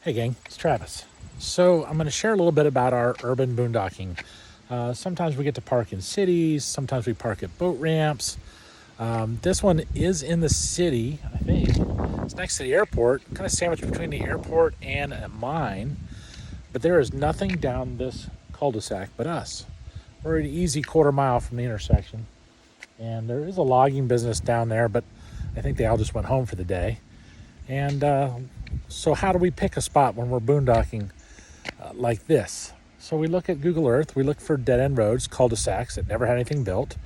Hey gang, it's Travis. So I'm going to share a little bit about our urban boondocking. Sometimes we get to park in cities, sometimes we park at boat ramps. This one is in the city, I think. It's next to the airport, kind of sandwiched between the airport and a mine. But there is nothing down this cul-de-sac but us. We're an easy quarter mile from the intersection. And there is a logging business down there, but I think they all just went home for the day. And so how do we pick a spot when we're boondocking like this? So we look at Google Earth, we look for dead-end roads, cul-de-sacs that never had anything built.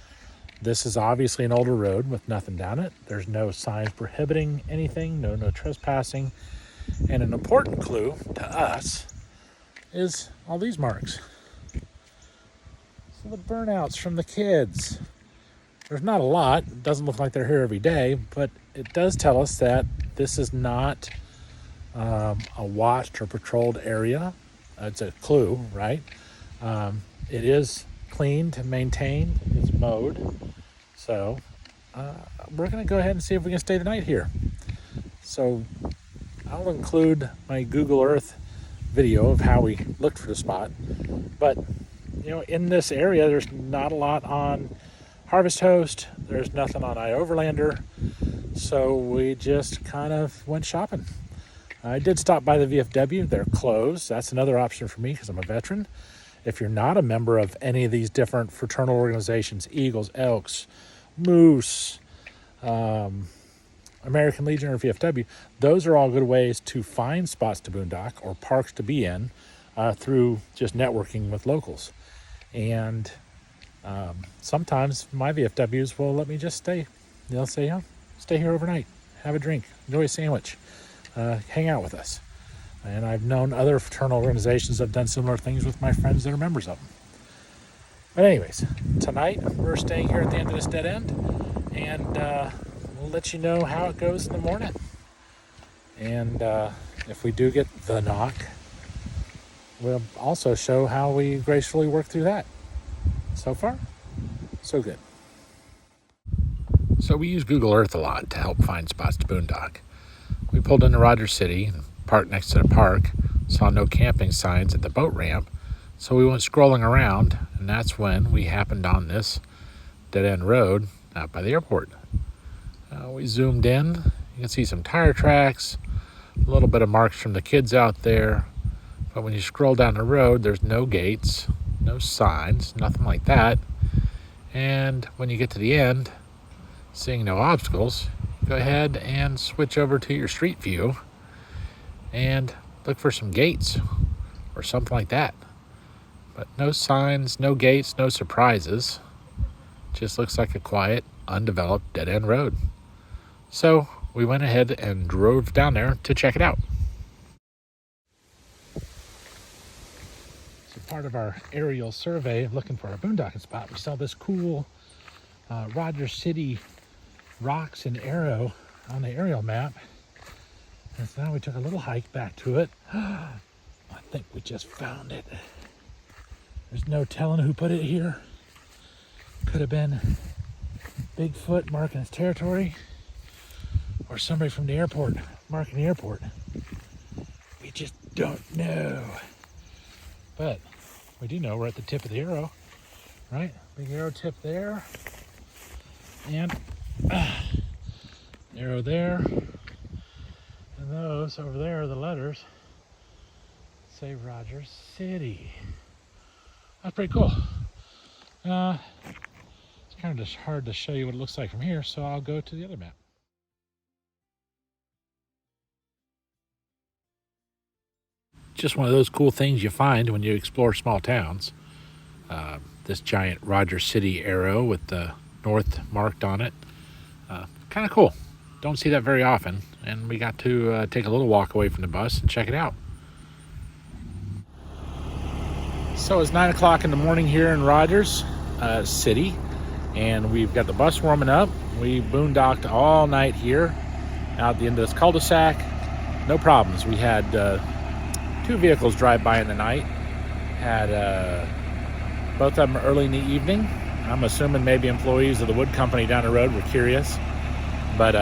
This is obviously an older road with nothing down it. There's no signs prohibiting anything, no trespassing. And an important clue to us is all these marks. So the burnouts from the kids. There's not a lot. It doesn't look like they're here every day, but it does tell us that this is not a watched or patrolled area. It's a clue, right? It is cleaned and maintained. It's mowed. So we're going to go ahead and see if we can stay the night here. So I'll include my Google Earth video of how we looked for the spot. But, in this area, there's not a lot on Harvest Host. There's nothing on iOverlander. So we just kind of went shopping. I did stop by the VFW. They're closed. That's another option for me because I'm a veteran. If you're not a member of any of these different fraternal organizations, Eagles, Elks, Moose, American Legion, or VFW, those are all good ways to find spots to boondock or parks to be in through just networking with locals. And sometimes my VFWs will let me just stay. They'll say, stay here overnight, have a drink, enjoy a sandwich, hang out with us. And I've known other fraternal organizations that have done similar things with my friends that are members of them. But anyways, tonight we're staying here at the end of this dead end, and we'll let you know how it goes in the morning. And if we do get the knock, we'll also show how we gracefully work through that. So far, so good. So we use Google Earth a lot to help find spots to boondock. We pulled into Rogers City, parked next to the park, saw no camping signs at the boat ramp, so we went scrolling around, and that's when we happened on this dead-end road out by the airport. We zoomed in. You can see some tire tracks, a little bit of marks from the kids out there, but when you scroll down the road, there's no gates, no signs, nothing like that. And when you get to the end, seeing no obstacles, go ahead and switch over to your street view and look for some gates or something like that. But no signs, no gates, no surprises. Just looks like a quiet, undeveloped dead-end road. So we went ahead and drove down there to check it out. So part of our aerial survey looking for a boondocking spot, we saw this cool Rogers City rocks and arrow on the aerial map. And so now we took a little hike back to it. I think we just found it. There's no telling who put it here. Could have been Bigfoot marking his territory, or somebody from the airport marking the airport. We just don't know. But we do know we're at the tip of the arrow, right? Big arrow tip there. And arrow there. And those over there are the letters. Say Rogers City. That's pretty cool. It's kind of just hard to show you what it looks like from here, so I'll go to the other map. Just one of those cool things you find when you explore small towns. This giant Rogers City arrow with the north marked on it. Kind of cool. Don't see that very often, and we got to take a little walk away from the bus and check it out. So it's 9 o'clock in the morning here in Rogers City, and we've got the bus warming up. We boondocked all night here out at the end of this cul-de-sac. No problems. We had 2 vehicles drive by in the night. Had both of them early in the evening. I'm assuming maybe employees of the wood company down the road were curious, but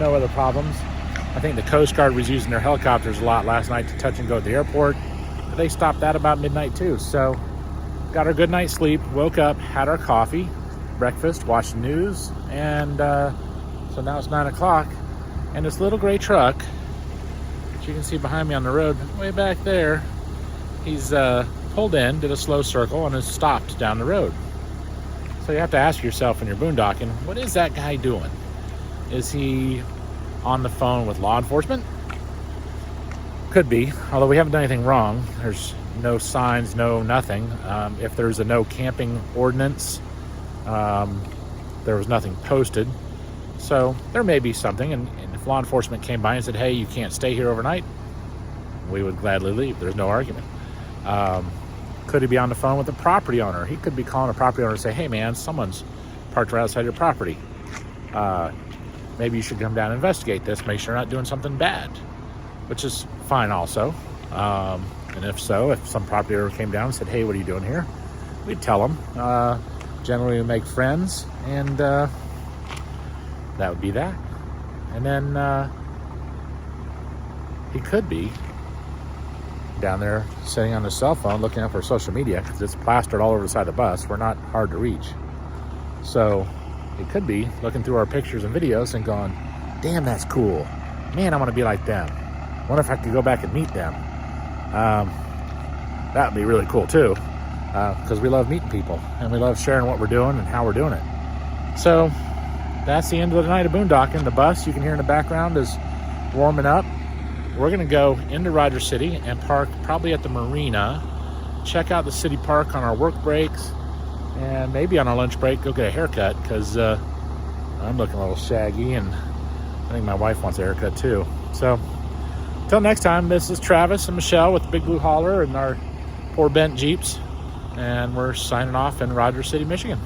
no other problems. I think the Coast Guard was using their helicopters a lot last night to touch and go at the airport. But they stopped that about midnight too. So got our good night's sleep, woke up, had our coffee, breakfast, watched the news, and so now it's 9 o'clock. And this little gray truck that you can see behind me on the road, way back there, he's pulled in, did a slow circle, and has stopped down the road. So you have to ask yourself when you're boondocking, what is that guy doing? Is he on the phone with law enforcement? Could be, although we haven't done anything wrong. There's no signs, no nothing. If there's a no camping ordinance, there was nothing posted. So there may be something, and if law enforcement came by and said, hey, you can't stay here overnight, we would gladly leave. There's no argument. Could he be on the phone with the property owner? He could be calling a property owner and say, hey man, someone's parked right outside your property. Maybe you should come down and investigate this, make sure you're not doing something bad, which is fine also. And if so, if some property owner came down and said, hey, what are you doing here? We'd tell them. Generally we make friends, and that would be that. And then he could be down there sitting on his cell phone looking up our social media, because it's plastered all over the side of the bus. We're not hard to reach. So he could be looking through our pictures and videos and going, damn, that's cool. Man, I want to be like them. Wonder if I could go back and meet them. That would be really cool too, because we love meeting people and we love sharing what we're doing and how we're doing it. So that's the end of the night of boondocking. The bus you can hear in the background is warming up. We're going to go into Rogers City and park probably at the marina, check out the city park on our work breaks, and maybe on our lunch break go get a haircut, because I'm looking a little shaggy, and I think my wife wants a haircut too. So until next time, this is Travis and Michelle with the Big Blue Hauler and our poor bent Jeeps, and we're signing off in Rogers City, Michigan.